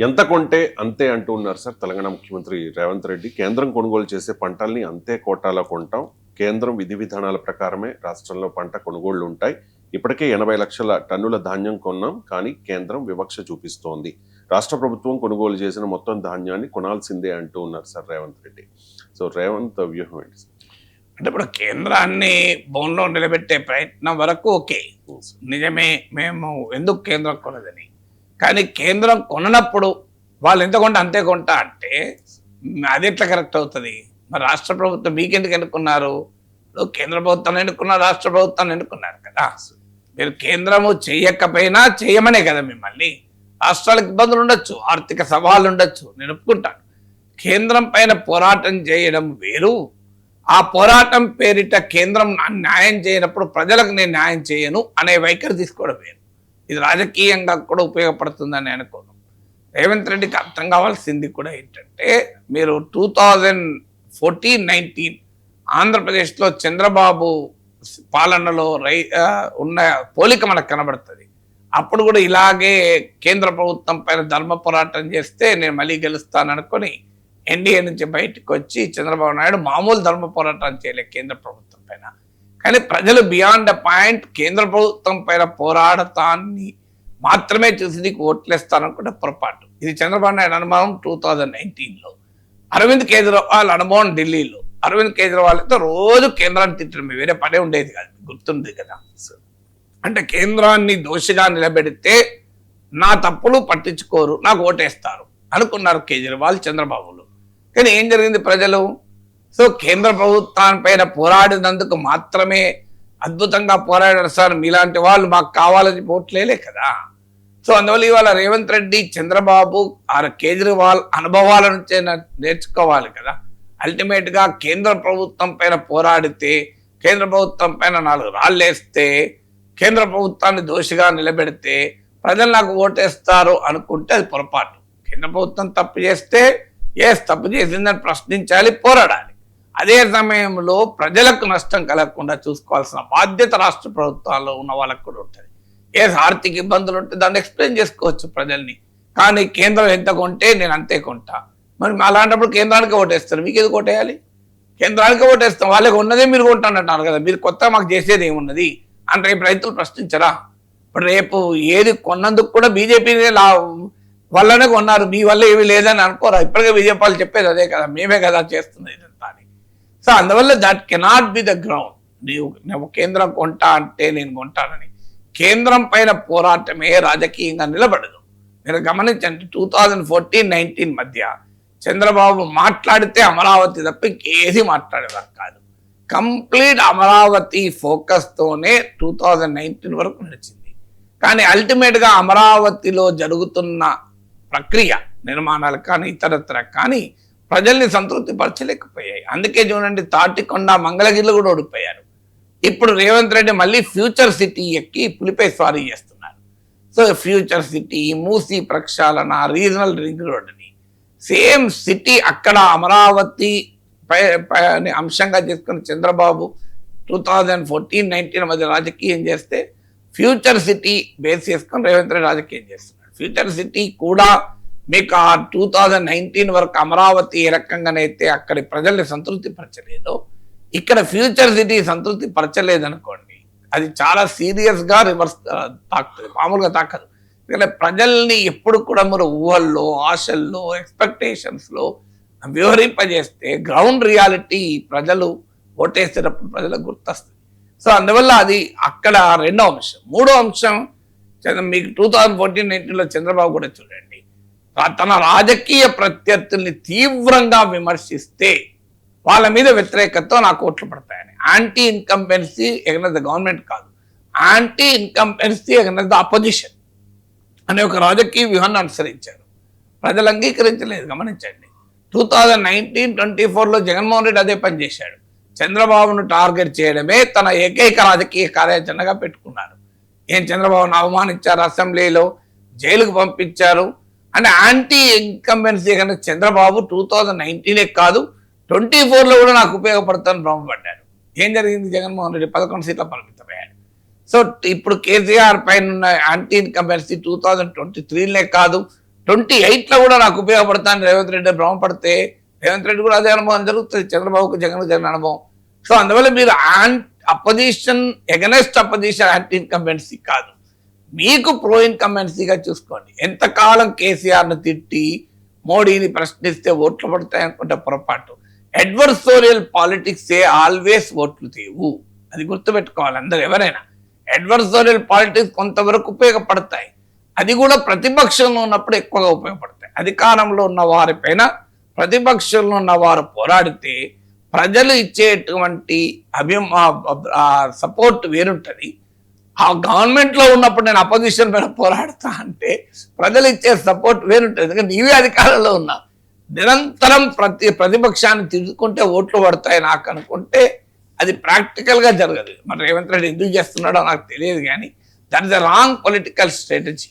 ఎంత కొంటే అంతే అంటూ ఉన్నారు సార్ తెలంగాణ ముఖ్యమంత్రి రేవంత్ రెడ్డి. కేంద్రం కొనుగోలు చేసే పంటల్ని అంతే కోటాలో కొంటాం. కేంద్రం విధి విధానాల ప్రకారమే రాష్ట్రంలో పంట కొనుగోళ్లు ఉంటాయి. ఇప్పటికే 80 లక్షల టన్నుల ధాన్యం కొన్నాం, కానీ కేంద్రం వివక్ష చూపిస్తోంది. రాష్ట్ర ప్రభుత్వం కొనుగోలు చేసిన మొత్తం ధాన్యాన్ని కొనాల్సిందే అంటూ ఉన్నారు సార్ రేవంత్ రెడ్డి. సో రేవంత్ వ్యూహం ఏంటి సార్? అంటే ఇప్పుడు కేంద్రాన్ని బోన్లో నిలబెట్టే ప్రయత్నం వరకు ఓకే, నిజమే, మేము ఎందుకు కేంద్రం కొనదని. కానీ కేంద్రం కొననప్పుడు వాళ్ళు ఎంత కొంట అంతే కొంటా అంటే అది ఎట్లా కరెక్ట్ అవుతుంది? మరి రాష్ట్ర ప్రభుత్వం మీకెందుకు ఎన్నుకున్నారు? కేంద్ర ప్రభుత్వాన్ని ఎన్నుకున్నారు, రాష్ట్ర ప్రభుత్వాన్ని ఎన్నుకున్నారు కదా. మీరు కేంద్రము చేయకపోయినా చేయమనే కదా మిమ్మల్ని. రాష్ట్రాలకు ఇబ్బందులు ఉండొచ్చు, ఆర్థిక సవాళ్ళు ఉండొచ్చు, నేను ఒప్పుకుంటాను. కేంద్రం పైన పోరాటం చేయడం వేరు, ఆ పోరాటం పేరిట కేంద్రం న్యాయం చేయనప్పుడు ప్రజలకు నేను న్యాయం చేయను అనే వైఖరి తీసుకోవడం వేరు. ఇది రాజకీయంగా కూడా ఉపయోగపడుతుందని అనుకోను. రేవంత్ రెడ్డికి అర్థం కావాల్సింది కూడా ఏంటంటే, మీరు 2014-19 ఆంధ్రప్రదేశ్లో చంద్రబాబు పాలనలో ఉన్న పోలిక మనకు కనబడుతుంది. అప్పుడు కూడా ఇలాగే కేంద్ర ప్రభుత్వం పైన ధర్మ పోరాటం చేస్తే నేను మళ్ళీ గెలుస్తాననుకొని ఎన్డీఏ నుంచి బయటకు వచ్చి చంద్రబాబు నాయుడు మామూలు ధర్మ పోరాటం చేయలేదు కేంద్ర ప్రభుత్వం పైన. కానీ ప్రజలు బియాండ్ అ పాయింట్ కేంద్ర ప్రభుత్వం పైన పోరాడతాన్ని మాత్రమే చూసి నీకు ఓట్లేస్తాననుకుంటే పొరపాటు. ఇది చంద్రబాబు నాయుడు అనుభవం 2019లో, అరవింద్ కేజ్రీవాల్ అనుభవం ఢిల్లీలో. అరవింద్ కేజ్రీవాల్తో రోజు కేంద్రాన్ని తిట్టడం, వేరే పనే ఉండేది కాదు, గుర్తుంది కదా. అంటే కేంద్రాన్ని దోషిగా నిలబెడితే నా తప్పులు పట్టించుకోరు, నాకు ఓటేస్తారు అనుకున్నారు కేజ్రీవాల్, చంద్రబాబులు. కానీ ఏం జరిగింది? ప్రజలు సో కేంద్ర ప్రభుత్వానిపైన పోరాడినందుకు మాత్రమే అద్భుతంగా పోరాడారు సార్, మీలాంటి వాళ్ళు మాకు కావాలని ఓట్లేలే కదా. సో అందువల్ల ఇవాళ రేవంత్ రెడ్డి, చంద్రబాబు, కేజ్రీవాల్ అనుభవాల నుంచే నేర్చుకోవాలి కదా. అల్టిమేట్గా కేంద్ర ప్రభుత్వం పైన పోరాడితే, కేంద్ర ప్రభుత్వం పైన 4 రాళ్ళేస్తే, కేంద్ర ప్రభుత్వాన్ని దోషిగా నిలబెడితే ప్రజలు నాకు ఓటేస్తారు అనుకుంటే అది పొరపాటు. కేంద్ర ప్రభుత్వం తప్పు చేస్తే తప్పు చేసిందని ప్రశ్నించాలి, పోరాడాలి. అదే సమయంలో ప్రజలకు నష్టం కలగకుండా చూసుకోవాల్సిన బాధ్యత రాష్ట్ర ప్రభుత్వాల్లో ఉన్న వాళ్ళకు కూడా ఉంటుంది. ఆర్థిక ఇబ్బందులు ఉంటే దాన్ని ఎక్స్ప్లెయిన్ చేసుకోవచ్చు ప్రజల్ని. కానీ కేంద్రం ఎంత కొంటే నేను అంతే కొంటా, మరి అలాంటప్పుడు కేంద్రానికి ఓటేస్తారు, మీకు ఎందుకు ఓటేయాలి? కేంద్రానికి ఓటేస్తాం, వాళ్ళకి ఉన్నదే మీరు కొంటానంటున్నారు కదా, మీరు కొత్త మాకు చేసేది ఏమున్నది అంటే రేపు రైతులు ప్రశ్నించరా? ఇప్పుడు రేపు ఏది కొన్నందుకు కూడా బీజేపీ వల్లనే కొన్నారు, మీ వల్ల ఏమీ లేదని అనుకోరా? ఇప్పటికే బీజేపీ వాళ్ళు చెప్పేది అదే కదా, మేమే కదా చేస్తుంది ఇదంతా అని. సో అందువల్ల that cannot be the ground. నువ్వు కేంద్రం కొంటా అంటే నేను కొంటానని, కేంద్రం పైన పోరాటమే రాజకీయంగా నిలబడదు. మీరు గమనించండి, 2014-19 మధ్య చంద్రబాబు మాట్లాడితే అమరావతి తప్ప ఇంకేది మాట్లాడేవారు కాదు. కంప్లీట్ అమరావతి ఫోకస్తోనే 2019 వరకు నడిచింది. కానీ అల్టిమేట్గా అమరావతిలో జరుగుతున్న ప్రక్రియ, నిర్మాణాలు కానీ ఇతరత్ర కానీ ప్రజల్ని సంతృప్తి పరచలేకపోయాయి. అందుకే చూడండి, తాటికొండ, మంగళగిరిలో కూడా ఓడిపోయారు. ఇప్పుడు రేవంత్ రెడ్డి మళ్ళీ ఫ్యూచర్ సిటీ ఎక్కి పులిపై స్వారీ చేస్తున్నారు. సో ఫ్యూచర్ సిటీ, మూసీ ప్రక్షాళన, రీజనల్ రింగ్ రోడ్ని సేమ్ సిటీ అక్కడ అమరావతి అంశంగా చేసుకుని చంద్రబాబు 2014-19 మధ్య రాజకీయం చేస్తే, ఫ్యూచర్ సిటీ బేస్ చేసుకొని రేవంత్ రెడ్డి రాజకీయం చేస్తున్నాడు. ఫ్యూచర్ సిటీ కూడా మీకు ఆ 2019 వరకు అమరావతి ఏ రకంగానైతే అక్కడి ప్రజల్ని సంతృప్తి పరచలేదో, ఇక్కడ ఫ్యూచర్ సిటీ సంతృప్తి పరచలేదనుకోండి, అది చాలా సీరియస్గా రివర్స్ తాకుతుంది, మామూలుగా తాకదు. ఎందుకంటే ప్రజల్ని ఎప్పుడు కూడా మీరు ఊహల్లో, ఆశల్లో, ఎక్స్పెక్టేషన్స్లో వ్యవహరింపజేస్తే గ్రౌండ్ రియాలిటీ ప్రజలు ఓటేసేటప్పుడు ప్రజలకు గుర్తొస్తుంది. సో అందువల్ల అది అక్కడ రెండో అంశం. మూడో అంశం, మీకు 2014-19లో చంద్రబాబు కూడా చూడండి, తన రాజకీయ ప్రత్యర్థుల్ని తీవ్రంగా విమర్శిస్తే వాళ్ళ మీద వ్యతిరేకతతో నాకు ఓట్లు పడతాయని. Anti incumbency against the government కాదు, anti incumbency against the opposition అనే ఒక రాజకీయ వ్యూహాన్ని అనుసరించారు. ప్రజలు అంగీకరించలేదు. గమనించండి, 2019-24లో జగన్మోహన్ రెడ్డి అదే పని చేశాడు. చంద్రబాబును టార్గెట్ చేయడమే తన ఏకైక రాజకీయ కార్యాచరణగా పెట్టుకున్నారు. చంద్రబాబును అవమానించారు, అసెంబ్లీలో జైలుకు పంపించారు. అంటే యాంటీ ఇన్కంబెన్సీ కన్నా చంద్రబాబు 2019 కాదు 24లో కూడా నాకు ఉపయోగపడతాను భ్రమపడ్డాడు. ఏం జరిగింది? జగన్మోహన్ రెడ్డి 11 సీట్ల పరిమితమయ్యాడు. సో ఇప్పుడు కేసీఆర్ పైన ఉన్న యాంటీ ఇన్కంబెన్సీ 2023 కాదు 28లో కూడా నాకు ఉపయోగపడతాను రేవంత్ రెడ్డి భ్రమపడితే రేవంత్ రెడ్డి కూడా అదే అనుభవం జరుగుతుంది, చంద్రబాబుకు జగన్ జరిగిన అనుభవం. సో అందువల్ల మీరు opposition against opposition anti incumbency కాదు, మీకు ప్రో ఇన్కంబెన్సీగా చూసుకోండి. ఎంతకాలం కేసీఆర్ను తిట్టి మోడీని ప్రశ్నిస్తే ఓట్లు పడతాయి అనుకుంటే పొరపాటు. అడ్వర్సోరియల్ పాలిటిక్స్ ఆల్వేస్ ఓట్లు తీవు, అది గుర్తుపెట్టుకోవాలి అందరు ఎవరైనా. అడ్వర్సోరియల్ పాలిటిక్స్ కొంతవరకు ఉపయోగపడతాయి, అది కూడా ప్రతిపక్షంలో ఉన్నప్పుడు ఎక్కువగా ఉపయోగపడతాయి. అధికారంలో ఉన్న వారిపైన ప్రతిపక్షంలో ఉన్న వారు పోరాడితే ప్రజలు ఇచ్చేటువంటి సపోర్ట్ వేరుంటుంది. ఆ గవర్నమెంట్లో ఉన్నప్పుడు నేను అపోజిషన్ పైన పోరాడుతా అంటే ప్రజలు ఇచ్చే సపోర్ట్ వేరుంటుంది. ఎందుకంటే నీవే అధికారంలో ఉన్నా, నిరంతరం ప్రతిపక్షాన్ని తిరుగుకుంటే ఓట్లు పడతాయి నాకు అనుకుంటే అది ప్రాక్టికల్గా జరగదు. మరి రేవంత్ రెడ్డి ఎందుకు చేస్తున్నాడో నాకు తెలియదు, కానీ that is the wrong political strategy.